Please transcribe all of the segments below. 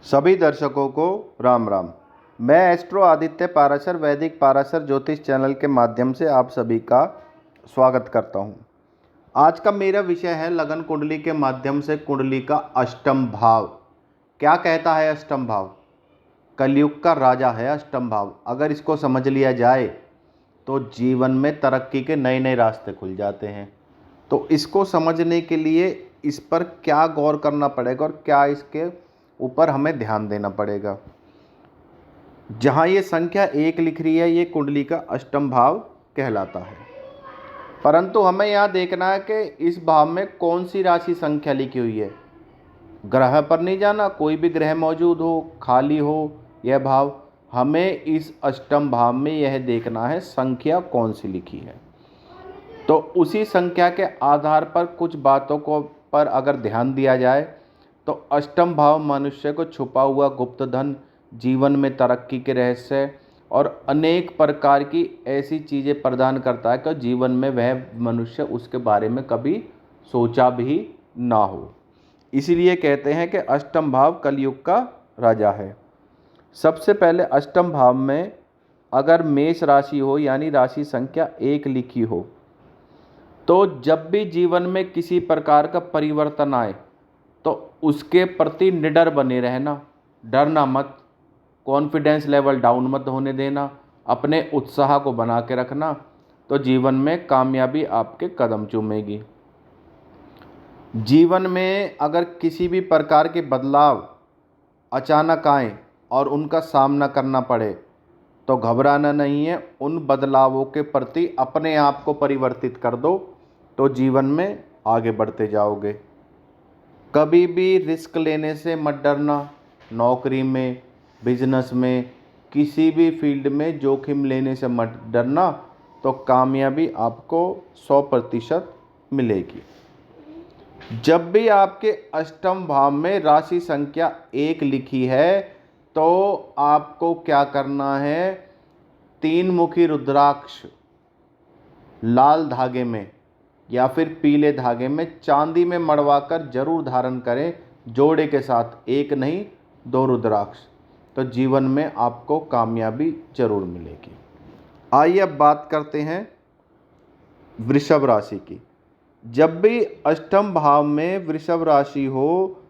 सभी दर्शकों को राम राम। मैं एस्ट्रो आदित्य पाराशर वैदिक पाराशर ज्योतिष चैनल के माध्यम से आप सभी का स्वागत करता हूं। आज का मेरा विषय है लगन कुंडली के माध्यम से कुंडली का अष्टम भाव। क्या कहता है अष्टम भाव? कलयुग का राजा है अष्टम भाव। अगर इसको समझ लिया जाए तो जीवन में तरक्की के नए नए रास्ते खुल जाते हैं। तो इसको समझने के लिए इस पर क्या गौर करना पड़ेगा और क्या इसके ऊपर हमें ध्यान देना पड़ेगा। जहाँ ये संख्या 1 लिख रही है, ये कुंडली का अष्टम भाव कहलाता है। परंतु हमें यहाँ देखना है कि इस भाव में कौन सी राशि संख्या लिखी हुई है। ग्रह पर नहीं जाना, कोई भी ग्रह मौजूद हो, खाली हो यह भाव। हमें इस अष्टम भाव में यह देखना है संख्या कौन सी लिखी है। तो उसी संख्या के आधार पर कुछ बातों को पर अगर ध्यान दिया जाए तो अष्टम भाव मनुष्य को छुपा हुआ गुप्त धन, जीवन में तरक्की के रहस्य और अनेक प्रकार की ऐसी चीज़ें प्रदान करता है कि जीवन में वह मनुष्य उसके बारे में कभी सोचा भी ना हो। इसीलिए कहते हैं कि अष्टम भाव कलयुग का राजा है। सबसे पहले अष्टम भाव में अगर मेष राशि हो यानी राशि संख्या 1 लिखी हो तो जब भी जीवन में किसी प्रकार का परिवर्तन आए तो उसके प्रति निडर बने रहना, डरना मत, कॉन्फिडेंस लेवल डाउन मत होने देना, अपने उत्साह को बना के रखना, तो जीवन में कामयाबी आपके कदम चूमेगी। जीवन में अगर किसी भी प्रकार के बदलाव अचानक आए और उनका सामना करना पड़े तो घबराना नहीं है। उन बदलावों के प्रति अपने आप को परिवर्तित कर दो तो जीवन में आगे बढ़ते जाओगे। कभी भी रिस्क लेने से मत डरना। नौकरी में, बिजनेस में, किसी भी फील्ड में जोखिम लेने से मत डरना, तो कामयाबी आपको 100% मिलेगी। जब भी आपके अष्टम भाव में राशि संख्या 1 लिखी है तो आपको क्या करना है? 3 मुखी रुद्राक्ष लाल धागे में या फिर पीले धागे में चांदी में मड़वाकर जरूर धारण करें, जोड़े के साथ, 1 नहीं 2 रुद्राक्ष। तो जीवन में आपको कामयाबी जरूर मिलेगी। आइए अब बात करते हैं वृषभ राशि की। जब भी अष्टम भाव में वृषभ राशि हो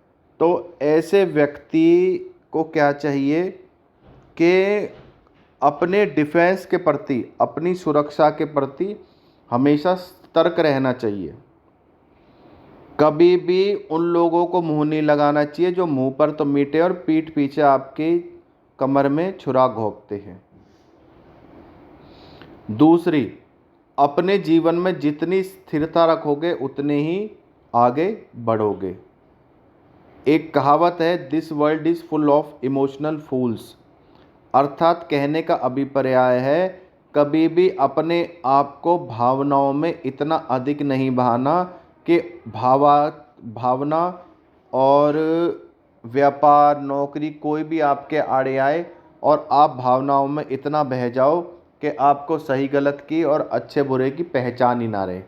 तो ऐसे व्यक्ति को क्या चाहिए कि अपने डिफेंस के प्रति, अपनी सुरक्षा के प्रति हमेशा सतर्क रहना चाहिए। कभी भी उन लोगों को मुंह नहीं लगाना चाहिए जो मुंह पर तो मीठे और पीठ पीछे आपकी कमर में छुरा घोंपते हैं। दूसरी, अपने जीवन में जितनी स्थिरता रखोगे उतने ही आगे बढ़ोगे। एक कहावत है, this world is full of emotional फूल्स, अर्थात कहने का अभिप्राय है कभी भी अपने आप को भावनाओं में इतना अधिक नहीं बहाना कि भावना और व्यापार, नौकरी कोई भी आपके आड़े आए और आप भावनाओं में इतना बह जाओ कि आपको सही गलत की और अच्छे बुरे की पहचान ही ना रहे।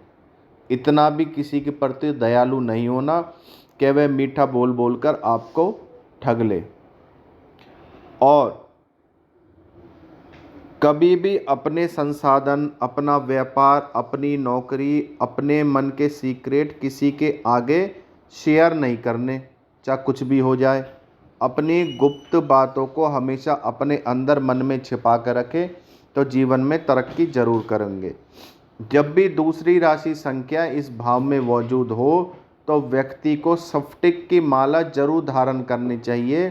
इतना भी किसी के प्रति दयालु नहीं होना कि वह मीठा बोल बोलकर आपको ठग ले। और कभी भी अपने संसाधन, अपना व्यापार, अपनी नौकरी, अपने मन के सीक्रेट किसी के आगे शेयर नहीं करने, चाहे कुछ भी हो जाए। अपनी गुप्त बातों को हमेशा अपने अंदर मन में छिपा कर रखें तो जीवन में तरक्की जरूर करेंगे। जब भी दूसरी राशि संख्या इस भाव में मौजूद हो तो व्यक्ति को स्फटिक की माला जरूर धारण करनी चाहिए,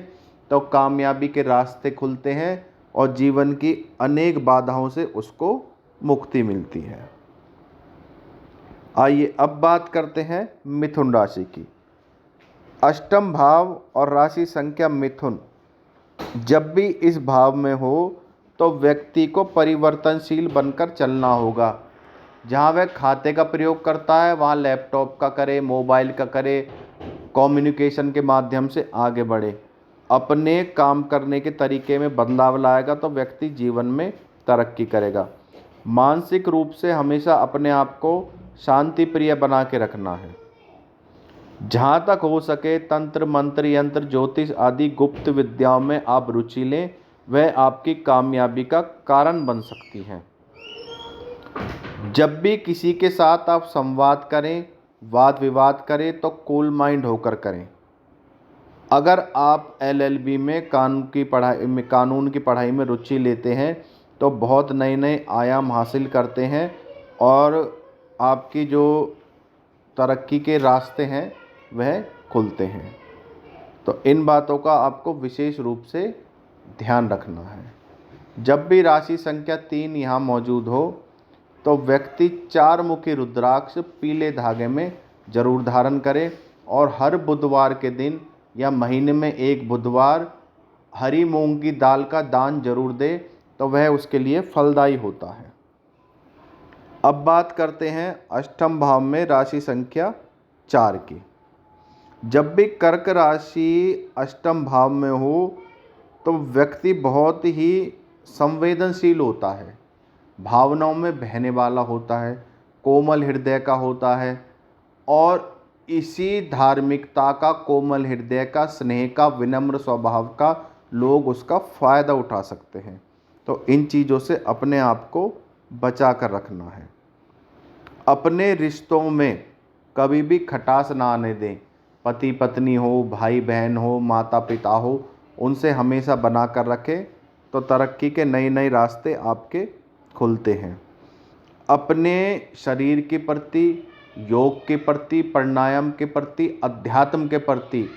तो कामयाबी के रास्ते खुलते हैं और जीवन की अनेक बाधाओं से उसको मुक्ति मिलती है। आइए अब बात करते हैं मिथुन राशि की। अष्टम भाव और राशि संख्या मिथुन जब भी इस भाव में हो तो व्यक्ति को परिवर्तनशील बनकर चलना होगा। जहाँ वह खाते का प्रयोग करता है वहाँ लैपटॉप का करे, मोबाइल का करे, कम्युनिकेशन के माध्यम से आगे बढ़े। अपने काम करने के तरीके में बदलाव लाएगा तो व्यक्ति जीवन में तरक्की करेगा। मानसिक रूप से हमेशा अपने आप को शांति प्रिय बना के रखना है। जहाँ तक हो सके तंत्र मंत्र यंत्र ज्योतिष आदि गुप्त विद्याओं में आप रुचि लें, वह आपकी कामयाबी का कारण बन सकती हैं। जब भी किसी के साथ आप संवाद करें, वाद विवाद करें तो कूल माइंड होकर करें। अगर आप एलएलबी में कानून की पढ़ाई में रुचि लेते हैं तो बहुत नए नए आयाम हासिल करते हैं और आपकी जो तरक्की के रास्ते हैं वह खुलते हैं। तो इन बातों का आपको विशेष रूप से ध्यान रखना है। जब भी राशि संख्या 3 यहाँ मौजूद हो तो व्यक्ति 4 मुखी रुद्राक्ष पीले धागे में जरूर धारण करे और हर बुधवार के दिन या महीने में एक बुधवार हरी मूंग की दाल का दान जरूर दे, तो वह उसके लिए फलदायी होता है। अब बात करते हैं अष्टम भाव में राशि संख्या 4 की। जब भी कर्क राशि अष्टम भाव में हो तो व्यक्ति बहुत ही संवेदनशील होता है, भावनाओं में बहने वाला होता है, कोमल हृदय का होता है और इसी धार्मिकता का, कोमल हृदय का, स्नेह का, विनम्र स्वभाव का लोग उसका फ़ायदा उठा सकते हैं। तो इन चीज़ों से अपने आप को बचा कर रखना है। अपने रिश्तों में कभी भी खटास ना आने दें। पति पत्नी हो, भाई बहन हो, माता पिता हो, उनसे हमेशा बना कर रखें तो तरक्की के नए नए रास्ते आपके खुलते हैं। अपने शरीर के प्रति, योग के प्रति, प्राणायाम के प्रति, अध्यात्म के प्रति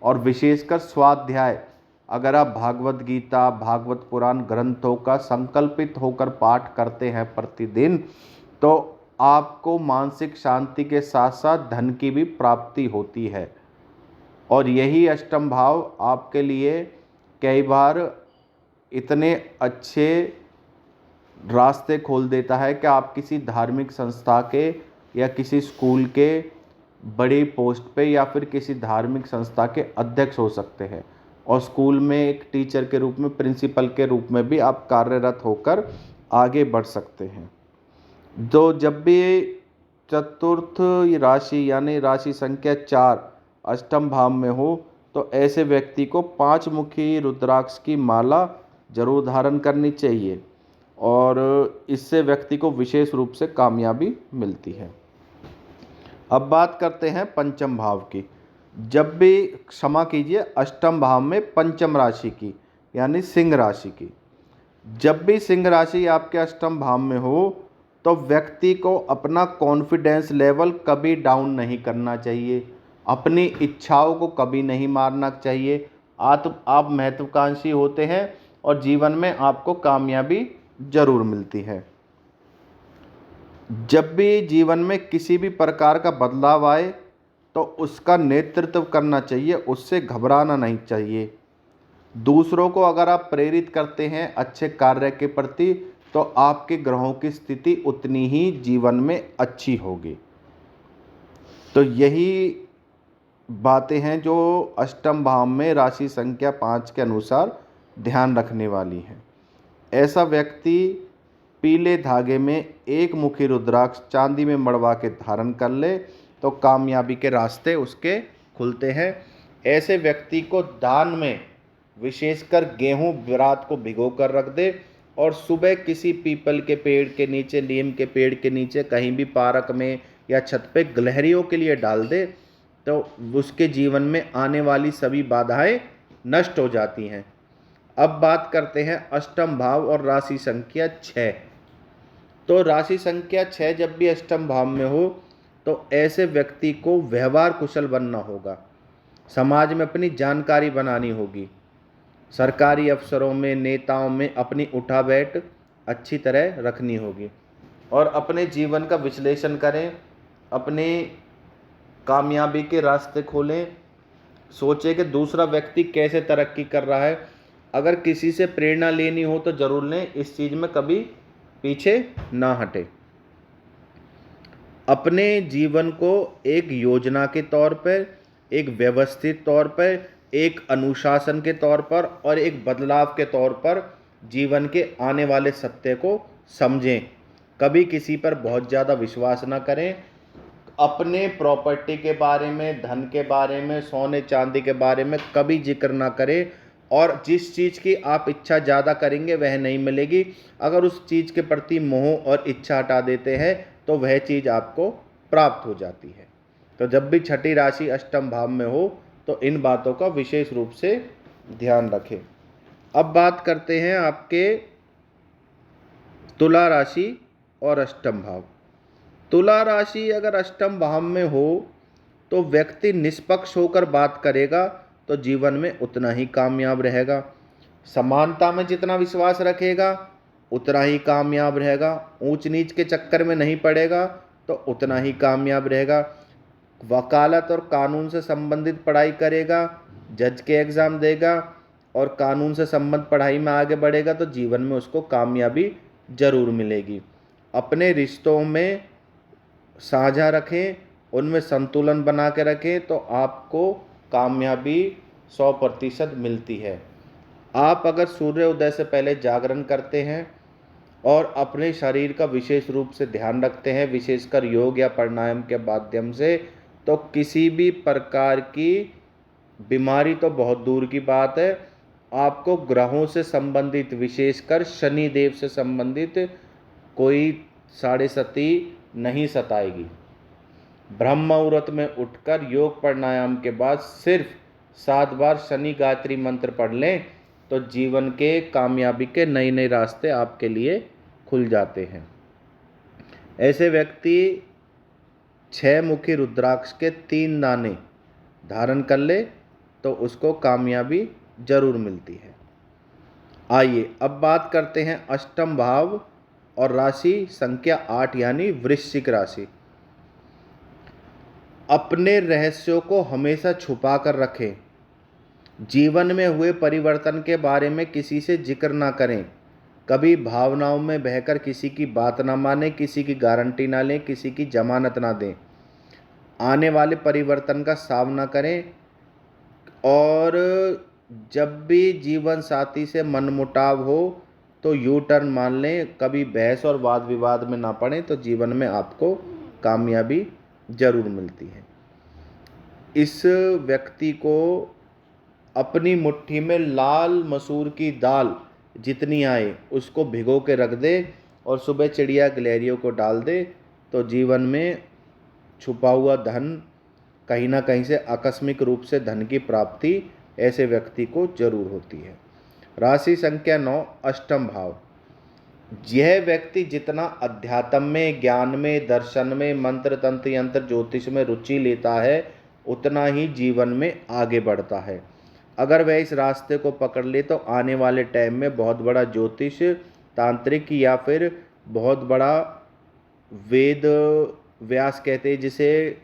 और विशेषकर स्वाध्याय, अगर आप भागवत गीता, भागवत पुराण ग्रंथों का संकल्पित होकर पाठ करते हैं प्रतिदिन, तो आपको मानसिक शांति के साथ साथ धन की भी प्राप्ति होती है। और यही अष्टम भाव आपके लिए कई बार इतने अच्छे रास्ते खोल देता है कि आप किसी धार्मिक संस्था के या किसी स्कूल के बड़ी पोस्ट पे या फिर किसी धार्मिक संस्था के अध्यक्ष हो सकते हैं और स्कूल में एक टीचर के रूप में, प्रिंसिपल के रूप में भी आप कार्यरत होकर आगे बढ़ सकते हैं। तो जब भी चतुर्थ राशि यानी राशि संख्या 4 अष्टम भाव में हो तो ऐसे व्यक्ति को 5 मुखी रुद्राक्ष की माला जरूर धारण करनी चाहिए और इससे व्यक्ति को विशेष रूप से कामयाबी मिलती है। अब बात करते हैं पंचम भाव की। जब भी, क्षमा कीजिए, अष्टम भाव में पंचम राशि की यानी सिंह राशि की। जब भी सिंह राशि आपके अष्टम भाव में हो तो व्यक्ति को अपना कॉन्फिडेंस लेवल कभी डाउन नहीं करना चाहिए, अपनी इच्छाओं को कभी नहीं मारना चाहिए। आप महत्वाकांक्षी होते हैं और जीवन में आपको कामयाबी जरूर मिलती है। जब भी जीवन में किसी भी प्रकार का बदलाव आए तो उसका नेतृत्व करना चाहिए, उससे घबराना नहीं चाहिए। दूसरों को अगर आप प्रेरित करते हैं अच्छे कार्य के प्रति तो आपके ग्रहों की स्थिति उतनी ही जीवन में अच्छी होगी। तो यही बातें हैं जो अष्टम भाव में राशि संख्या 5 के अनुसार ध्यान रखने वाली हैं। ऐसा व्यक्ति पीले धागे में एक मुखी रुद्राक्ष चांदी में मड़वा के धारण कर ले तो कामयाबी के रास्ते उसके खुलते हैं। ऐसे व्यक्ति को दान में विशेषकर गेहूं रात को भिगो कर रख दे और सुबह किसी पीपल के पेड़ के नीचे, नीम के पेड़ के नीचे, कहीं भी पार्क में या छत पे गिलहरियों के लिए डाल दे तो उसके जीवन में आने वाली सभी बाधाएं नष्ट हो जाती हैं। अब बात करते हैं अष्टम भाव और राशि संख्या 6। तो राशि संख्या 6 जब भी अष्टम भाव में हो तो ऐसे व्यक्ति को व्यवहार कुशल बनना होगा, समाज में अपनी जानकारी बनानी होगी, सरकारी अफसरों में, नेताओं में अपनी उठा बैठ अच्छी तरह रखनी होगी और अपने जीवन का विश्लेषण करें, अपने कामयाबी के रास्ते खोलें, सोचें कि दूसरा व्यक्ति कैसे तरक्की कर रहा है। अगर किसी से प्रेरणा लेनी हो तो जरूर लें, इस चीज़ में कभी पीछे ना हटे। अपने जीवन को एक योजना के तौर पर, एक व्यवस्थित तौर पर, एक अनुशासन के तौर पर और एक बदलाव के तौर पर जीवन के आने वाले सत्य को समझें। कभी किसी पर बहुत ज़्यादा विश्वास ना करें। अपने प्रॉपर्टी के बारे में, धन के बारे में, सोने चांदी के बारे में कभी जिक्र ना करें। और जिस चीज़ की आप इच्छा ज़्यादा करेंगे वह नहीं मिलेगी। अगर उस चीज़ के प्रति मोह और इच्छा हटा देते हैं तो वह चीज़ आपको प्राप्त हो जाती है। तो जब भी छठी राशि अष्टम भाव में हो तो इन बातों का विशेष रूप से ध्यान रखें। अब बात करते हैं आपके तुला राशि और अष्टम भाव। तुला राशि अगर अष्टम भाव में हो तो व्यक्ति निष्पक्ष होकर बात करेगा तो जीवन में उतना ही कामयाब रहेगा। समानता में जितना विश्वास रखेगा उतना ही कामयाब रहेगा। ऊंच नीच के चक्कर में नहीं पड़ेगा तो उतना ही कामयाब रहेगा। वकालत और कानून से संबंधित पढ़ाई करेगा, जज के एग्ज़ाम देगा और कानून से संबंध पढ़ाई में आगे बढ़ेगा तो जीवन में उसको कामयाबी जरूर मिलेगी। अपने रिश्तों में साझा रखें, उनमें संतुलन बना के रखें तो आपको कामयाबी 100% मिलती है। आप अगर सूर्य उदय से पहले जागरण करते हैं और अपने शरीर का विशेष रूप से ध्यान रखते हैं, विशेषकर योग या प्राणायाम के माध्यम से, तो किसी भी प्रकार की बीमारी तो बहुत दूर की बात है, आपको ग्रहों से संबंधित, विशेषकर शनि देव से संबंधित कोई साढ़े सती नहीं सताएगी। ब्रह्म मुहूर्त में उठकर योग प्राणायाम के बाद सिर्फ 7 बार शनि गायत्री मंत्र पढ़ लें तो जीवन के कामयाबी के नए नए रास्ते आपके लिए खुल जाते हैं। ऐसे व्यक्ति 6 मुखी रुद्राक्ष के 3 दाने धारण कर ले तो उसको कामयाबी जरूर मिलती है। आइए अब बात करते हैं अष्टम भाव और राशि संख्या 8 यानी वृश्चिक राशि। अपने रहस्यों को हमेशा छुपा कर रखें। जीवन में हुए परिवर्तन के बारे में किसी से जिक्र ना करें। कभी भावनाओं में बहकर किसी की बात ना मानें, किसी की गारंटी ना लें, किसी की जमानत ना दें। आने वाले परिवर्तन का सामना करें और जब भी जीवन साथी से मनमुटाव हो तो यू टर्न मान लें। कभी बहस और वाद विवाद में ना पड़ें तो जीवन में आपको कामयाबी जरूर मिलती है। इस व्यक्ति को अपनी मुट्ठी में लाल मसूर की दाल जितनी आए उसको भिगो के रख दे और सुबह चिड़िया गिलहरियों को डाल दे तो जीवन में छुपा हुआ धन कहीं ना कहीं से आकस्मिक रूप से धन की प्राप्ति ऐसे व्यक्ति को जरूर होती है। राशि संख्या 9 अष्टम भाव। यह व्यक्ति जितना अध्यात्म में, ज्ञान में, दर्शन में, मंत्र तंत्र यंत्र ज्योतिष में रुचि लेता है उतना ही जीवन में आगे बढ़ता है। अगर वह इस रास्ते को पकड़ ले तो आने वाले टाइम में बहुत बड़ा ज्योतिष, तांत्रिक या फिर बहुत बड़ा वेद, व्यास कहते हैं जिसे,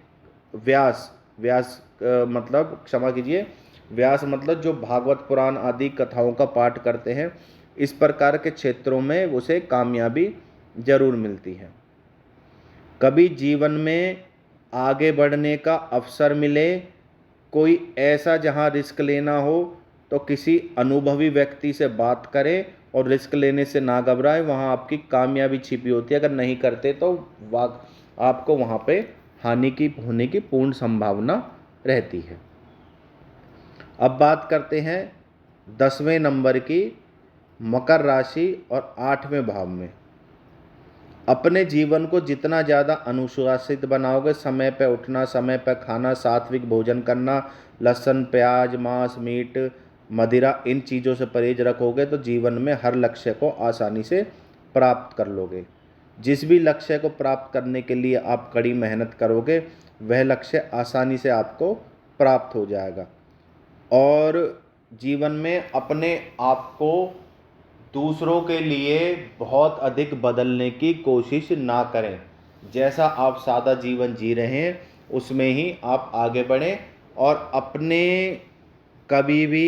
व्यास मतलब क्षमा कीजिए, व्यास मतलब जो भागवत पुराण आदि कथाओं का पाठ करते हैं, इस प्रकार के क्षेत्रों में उसे कामयाबी जरूर मिलती है। कभी जीवन में आगे बढ़ने का अवसर मिले, कोई ऐसा जहां रिस्क लेना हो तो किसी अनुभवी व्यक्ति से बात करें और रिस्क लेने से ना घबराएं, वहां आपकी कामयाबी छिपी होती है। अगर नहीं करते तो आपको वहां पे हानि की होने की पूर्ण संभावना रहती है। अब बात करते हैं 10वें नंबर की मकर राशि और 8वें भाव में। अपने जीवन को जितना ज़्यादा अनुशासित बनाओगे, समय पर उठना, समय पर खाना, सात्विक भोजन करना, लहसुन, प्याज, मांस, मीट, मदिरा, इन चीज़ों से परहेज रखोगे तो जीवन में हर लक्ष्य को आसानी से प्राप्त कर लोगे। जिस भी लक्ष्य को प्राप्त करने के लिए आप कड़ी मेहनत करोगे वह लक्ष्य आसानी से आपको प्राप्त हो जाएगा। और जीवन में अपने आप को दूसरों के लिए बहुत अधिक बदलने की कोशिश ना करें। जैसा आप सादा जीवन जी रहे हैं उसमें ही आप आगे बढ़ें और अपने कभी भी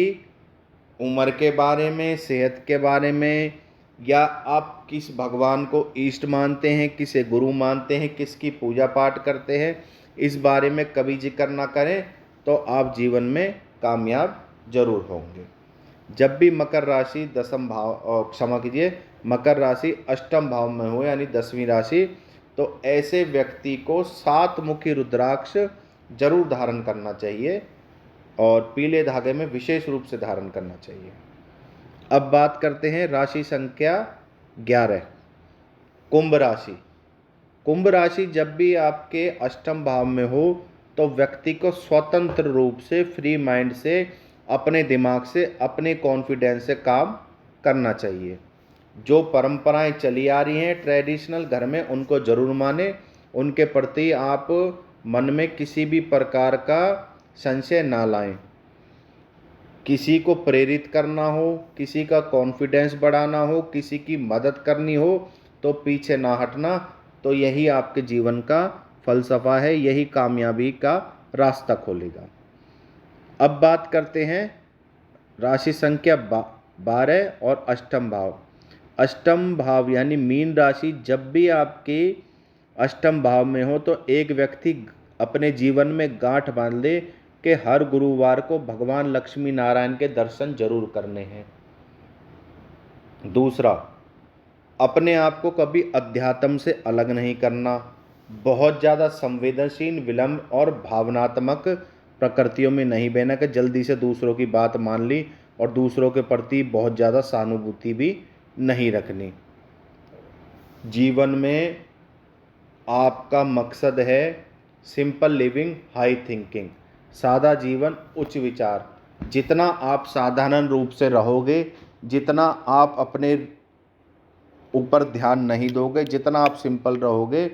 उम्र के बारे में, सेहत के बारे में, या आप किस भगवान को इष्ट मानते हैं, किसे गुरु मानते हैं, किसकी पूजा पाठ करते हैं, इस बारे में कभी जिक्र ना करें तो आप जीवन में कामयाब जरूर होंगे। जब भी मकर राशि मकर राशि अष्टम भाव में हो यानी 10वीं राशि, तो ऐसे व्यक्ति को 7 मुखी रुद्राक्ष जरूर धारण करना चाहिए और पीले धागे में विशेष रूप से धारण करना चाहिए। अब बात करते हैं राशि संख्या 11, कुंभ राशि। कुंभ राशि जब भी आपके अष्टम भाव में हो तो व्यक्ति को स्वतंत्र रूप से फ्री माइंड से अपने दिमाग से अपने कॉन्फिडेंस से काम करना चाहिए। जो परंपराएं चली आ रही हैं ट्रेडिशनल घर में उनको जरूर माने, उनके प्रति आप मन में किसी भी प्रकार का संशय ना लाएं। किसी को प्रेरित करना हो, किसी का कॉन्फिडेंस बढ़ाना हो, किसी की मदद करनी हो तो पीछे ना हटना। तो यही आपके जीवन का फलसफा है, यही कामयाबी का रास्ता खोलेगा। अब बात करते हैं राशि संख्या 12 और अष्टम भाव। अष्टम भाव यानी मीन राशि जब भी आपके अष्टम भाव में हो तो एक व्यक्ति अपने जीवन में गांठ बांध ले कि हर गुरुवार को भगवान लक्ष्मी नारायण के दर्शन जरूर करने हैं। दूसरा, अपने आप को कभी अध्यात्म से अलग नहीं करना। बहुत ज़्यादा संवेदनशील, विलंब और भावनात्मक प्रकृतियों में नहीं बहना कि जल्दी से दूसरों की बात मान ली और दूसरों के प्रति बहुत ज़्यादा सहानुभूति भी नहीं रखनी। जीवन में आपका मकसद है सिंपल लिविंग, हाई थिंकिंग, सादा जीवन, उच्च विचार। जितना आप साधारण रूप से रहोगे, जितना आप अपने ऊपर ध्यान नहीं दोगे, जितना आप सिंपल रहोगे,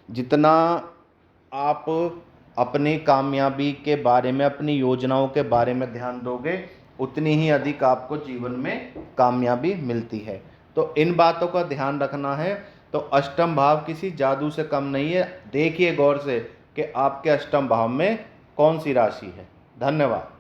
जितना आप अपनी कामयाबी के बारे में, अपनी योजनाओं के बारे में ध्यान दोगे, उतनी ही अधिक आपको जीवन में कामयाबी मिलती है। तो इन बातों का ध्यान रखना है। तो अष्टम भाव किसी जादू से कम नहीं है। देखिए गौर से कि आपके अष्टम भाव में कौन सी राशि है। धन्यवाद।